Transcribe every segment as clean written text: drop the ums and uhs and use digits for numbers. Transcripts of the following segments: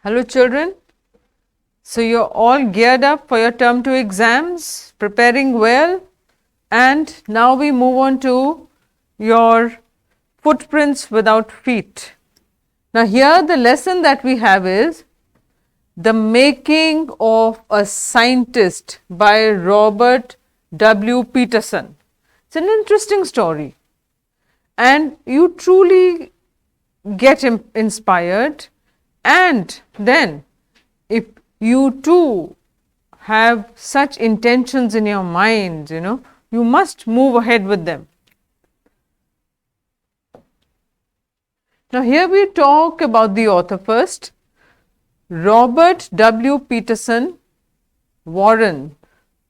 Hello children, so you're all geared up for your term 2 exams, preparing well, and now we move on to your footprints without feet. Now here the lesson that we have is The Making of a Scientist by Robert W. Peterson. It's an interesting story and you truly get inspired. And then if you too have such intentions in your mind, you must move ahead with them. Now here we talk about the author first. Robert W. Peterson, Warren,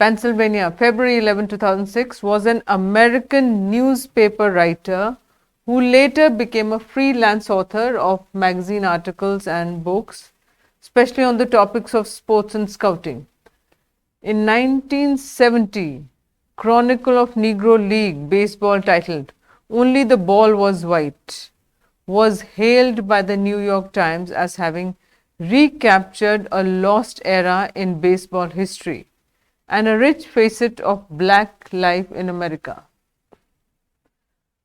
Pennsylvania, February 11, 2006, was an American newspaper writer who later became a freelance author of magazine articles and books, especially on the topics of sports and scouting. In 1970, Chronicle of Negro League baseball titled "Only the Ball Was White" was hailed by the New York Times as having recaptured a lost era in baseball history and a rich facet of black life in America.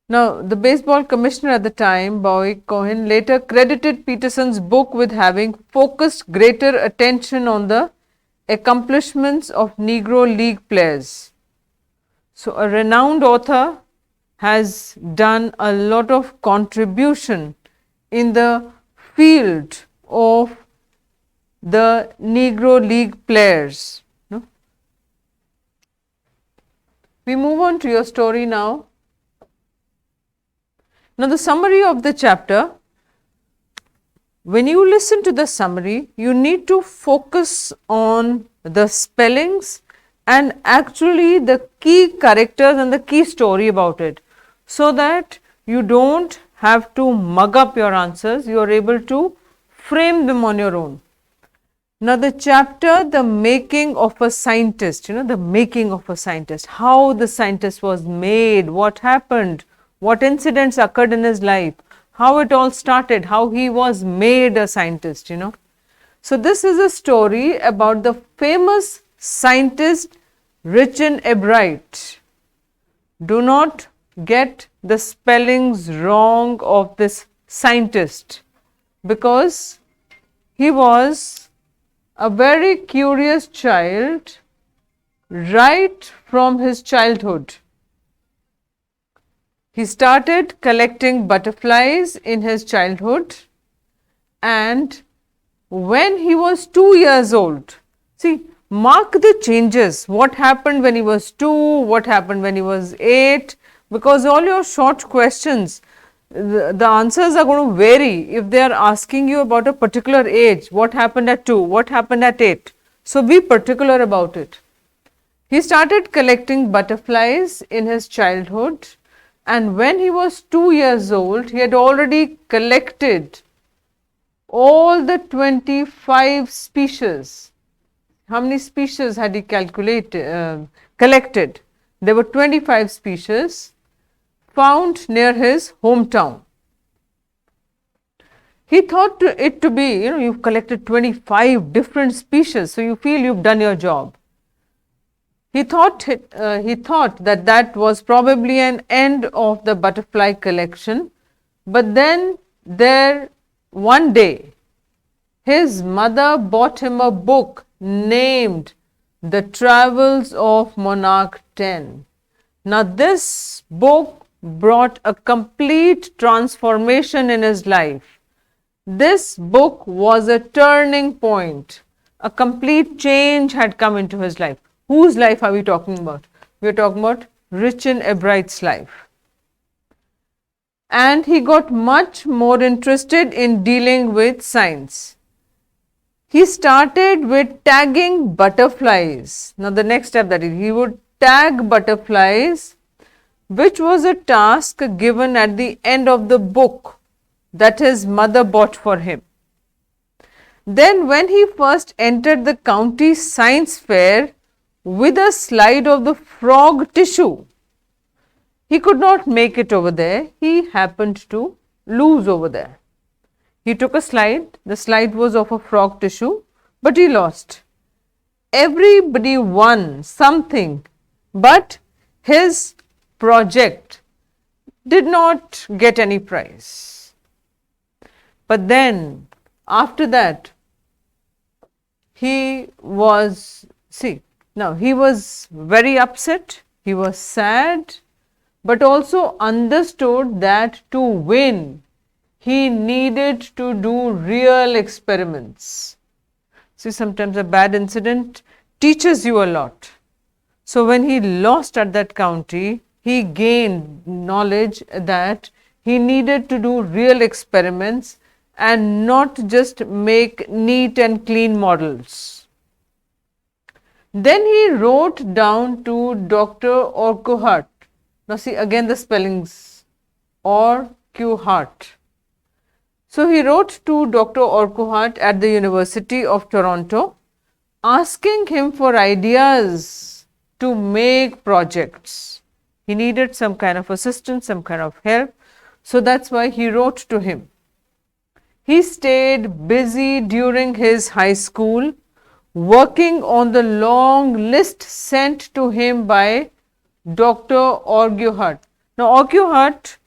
Now, the baseball commissioner at the time, Bowie Cohen, later credited Peterson's book with having focused greater attention on the accomplishments of Negro League players. So, a renowned author has done a lot of contribution in the field of the Negro League players. We move on to your story now. Now, the summary of the chapter, when you listen to the summary, you need to focus on the spellings and actually the key characters and the key story about it, so that you don't have to mug up your answers, you are able to frame them on your own. Now, the chapter, The Making of a Scientist, the making of a scientist, how the scientist was made, what happened, what incidents occurred in his life, how it all started, how he was made a scientist, So, this is a story about the famous scientist Richard Ebright. Do not get the spellings wrong of this scientist, because he was a very curious child right from his childhood. He started collecting butterflies in his childhood, and when he was 2 years old, mark the changes, what happened when he was 2, what happened when he was 8, because all your short questions, the answers are going to vary if they are asking you about a particular age, what happened at 2, what happened at 8. So, be particular about it. He started collecting butterflies in his childhood, and when he was 2 years old, he had already collected all the 25 species. How many species had he collected? There were 25 species found near his hometown. He thought it to be, you've collected 25 different species, so you feel you've done your job. He thought that was probably an end of the butterfly collection, but then one day his mother bought him a book named The Travels of Monarch 10. Now, this book brought a complete transformation in his life. This book was a turning point. A complete change had come into his life. Whose life are we talking about? We are talking about Richard Ebright's life. And he got much more interested in dealing with science. He started with tagging butterflies. Now, the next step that he would tag butterflies, which was a task given at the end of the book that his mother bought for him. Then, when he first entered the county science fair with a slide of the frog tissue, he could not make it over there. He happened to lose over there. He took a slide, the slide was of a frog tissue, but he lost. Everybody won something, but his project did not get any prize. But then after that, he was very upset, he was sad, but also understood that to win, he needed to do real experiments. See, sometimes a bad incident teaches you a lot. So when he lost at that county, he gained knowledge that he needed to do real experiments and not just make neat and clean models. Then he wrote down to Dr. Urquhart. Now see again the spellings, Urquhart. So he wrote to Dr. Urquhart at the University of Toronto, asking him for ideas to make projects. He needed some kind of assistance, some kind of help. So that's why he wrote to him. He stayed busy during his high school, working on the long list sent to him by Dr. Urquhart. Now, Urquhart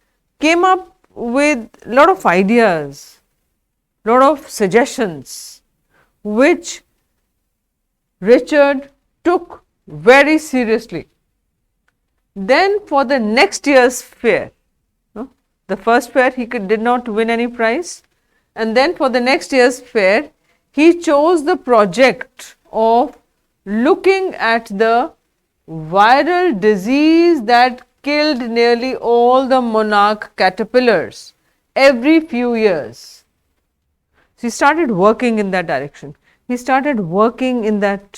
came up with a lot of ideas, lot of suggestions, which Richard took very seriously. Then for the next year's fair, the first fair he did not win any prize, and then for the next year's fair, he chose the project of looking at the viral disease that killed nearly all the monarch caterpillars every few years. So he started working in that direction. He started working in that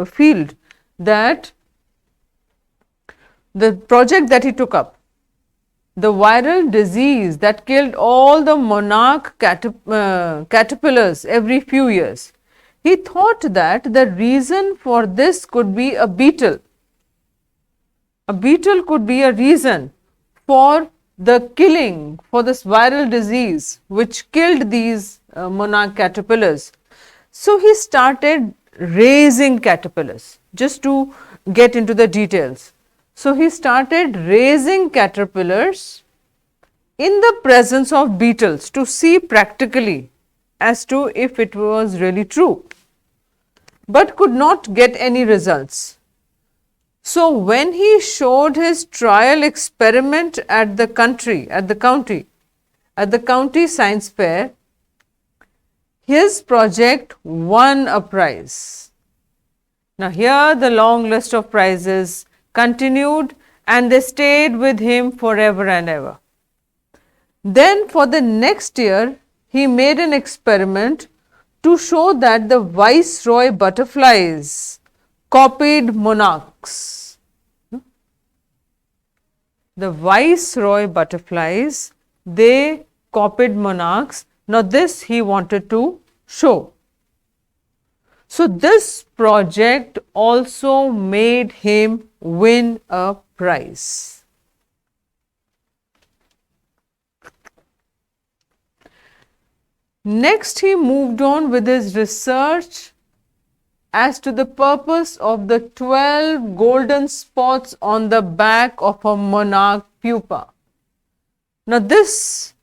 field, that the project that he took up, the viral disease that killed all the monarch caterpillars every few years. He thought that the reason for this could be a beetle. A beetle could be a reason for the killing, for this viral disease which killed these monarch caterpillars. So he started raising caterpillars, just to get into the details. So he started raising caterpillars in the presence of beetles to see practically as to if it was really true, but could not get any results. So when he showed his trial experiment at the county science fair, his project won a prize. Now here the long list of prizes continued, and they stayed with him forever and ever. Then for the next year, he made an experiment to show that the viceroy butterflies copied monarchs. The viceroy butterflies, they copied monarchs. Now this he wanted to show. So this project also made him win a prize. Next, he moved on with his research as to the purpose of the 12 golden spots on the back of a monarch pupa. Now this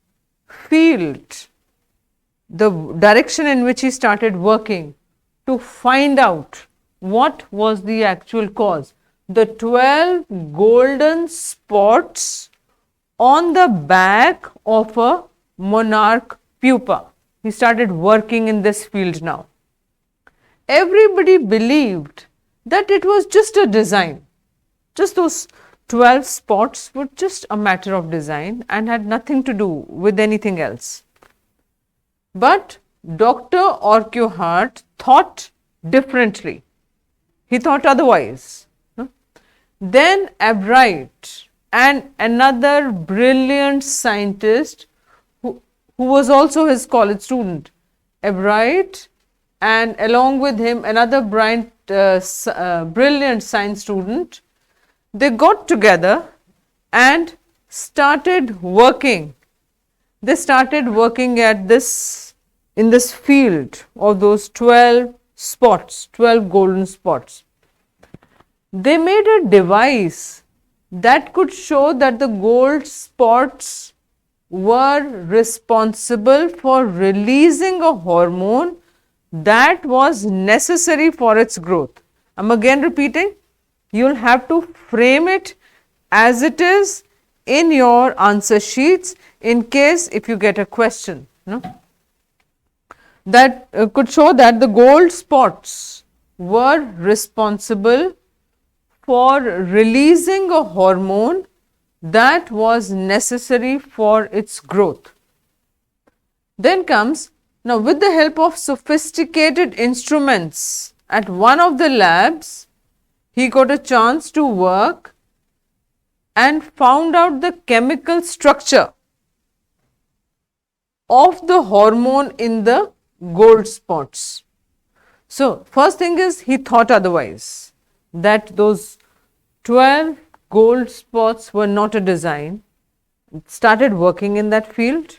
field, the direction in which he started working to find out what was the actual cause, the 12 golden spots on the back of a monarch pupa. He started working in this field now. Everybody believed that it was just a design. Just those 12 spots were just a matter of design and had nothing to do with anything else. But Dr. Urquhart thought differently. He thought otherwise. Then Abright and another brilliant scientist who was also his college student, Abright, and along with him another brilliant science student, they got together and started working they started working at this, in this field of those 12 spots, 12 golden spots. They made a device that could show that the gold spots were responsible for releasing a hormone that was necessary for its growth. I am again repeating, you will have to frame it as it is in your answer sheets in case if you get a question, that could show that the gold spots were responsible for releasing a hormone that was necessary for its growth. Then comes, now with the help of sophisticated instruments at one of the labs, he got a chance to work and found out the chemical structure of the hormone in the gold spots. So, first thing is he thought otherwise, that those 12 gold spots were not a design, started working in that field,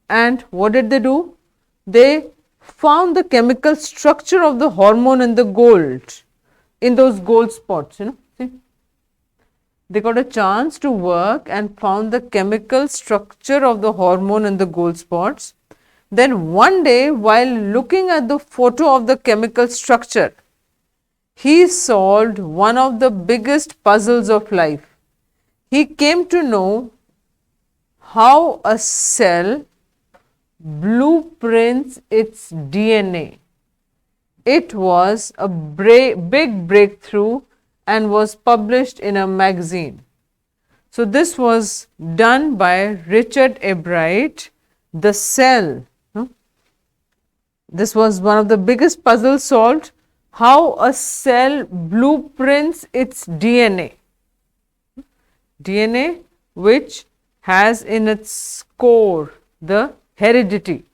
and what did they do? They found the chemical structure of the hormone in the gold, in those gold spots, see. They got a chance to work and found the chemical structure of the hormone in the gold spots. Then one day, while looking at the photo of the chemical structure, he solved one of the biggest puzzles of life. He came to know how a cell blueprints its DNA. It was a big breakthrough and was published in a magazine. So, this was done by Richard Ebright, the cell. This was one of the biggest puzzles solved, how a cell blueprints its DNA. DNA which has in its core the heredity.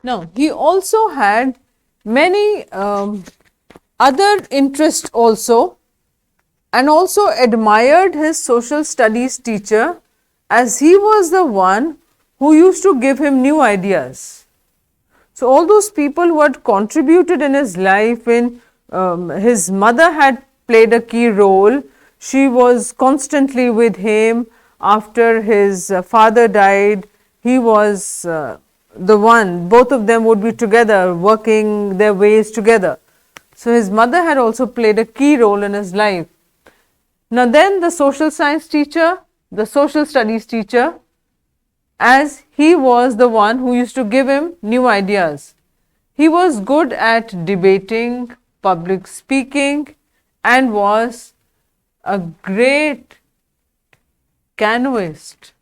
Now, he also had many other interests also, and also admired his social studies teacher, as he was the one who used to give him new ideas. So, all those people who had contributed in his life, in his mother had played a key role. She was constantly with him after his father died. He was the one, both of them would be together, working their ways together. So, his mother had also played a key role in his life. Now, then the social science teacher, the social studies teacher, as he was the one who used to give him new ideas. He was good at debating, public speaking, and was a great canoeist.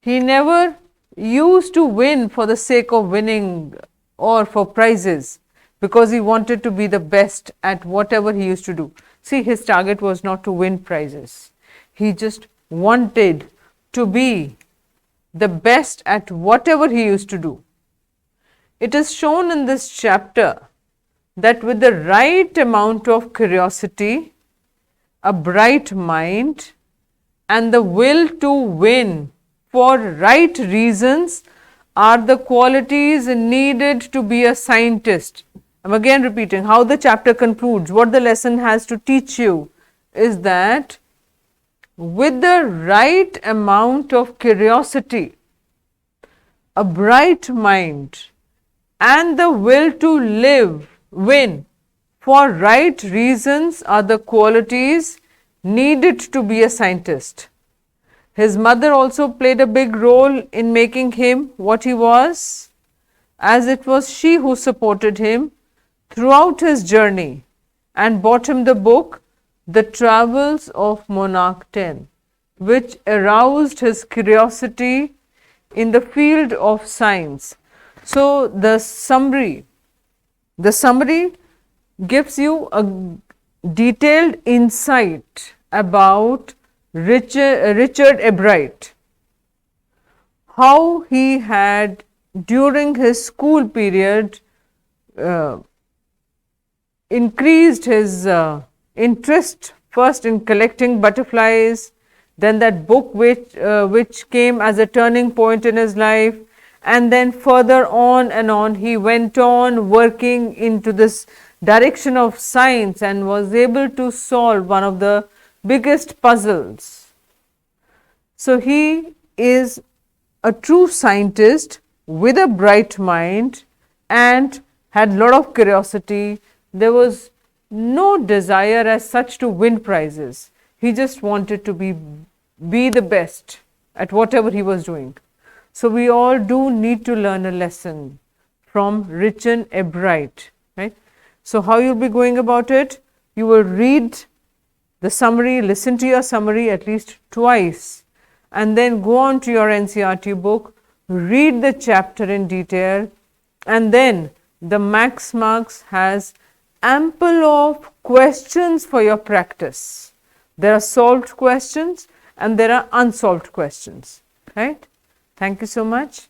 He never used to win for the sake of winning or for prizes, because he wanted to be the best at whatever he used to do. See, his target was not to win prizes. He just wanted to be the best at whatever he used to do. It is shown in this chapter that with the right amount of curiosity, a bright mind, and the will to win for right reasons are the qualities needed to be a scientist. I am again repeating how the chapter concludes. What the lesson has to teach you is that with the right amount of curiosity, a bright mind, and the will to win for right reasons are the qualities needed to be a scientist. His mother also played a big role in making him what he was, as it was she who supported him throughout his journey and bought him the book The Travels of Monarch 10, which aroused his curiosity in the field of science. So, the summary gives you a detailed insight about Richard Ebright, how he had during his school period increased his interest first in collecting butterflies, then that book which came as a turning point in his life, and then further on and on he went on working into this direction of science and was able to solve one of the biggest puzzles. So, he is a true scientist with a bright mind and had lot of curiosity. There was no desire as such to win prizes. He just wanted to be the best at whatever he was doing. So, we all do need to learn a lesson from Richard Ebright, right. So, how you will be going about it? You will read the summary, listen to your summary at least twice, and then go on to your NCERT book, read the chapter in detail, and then the Maxx marks has ample of questions for your practice. There are solved questions and there are unsolved questions, right. Thank you so much.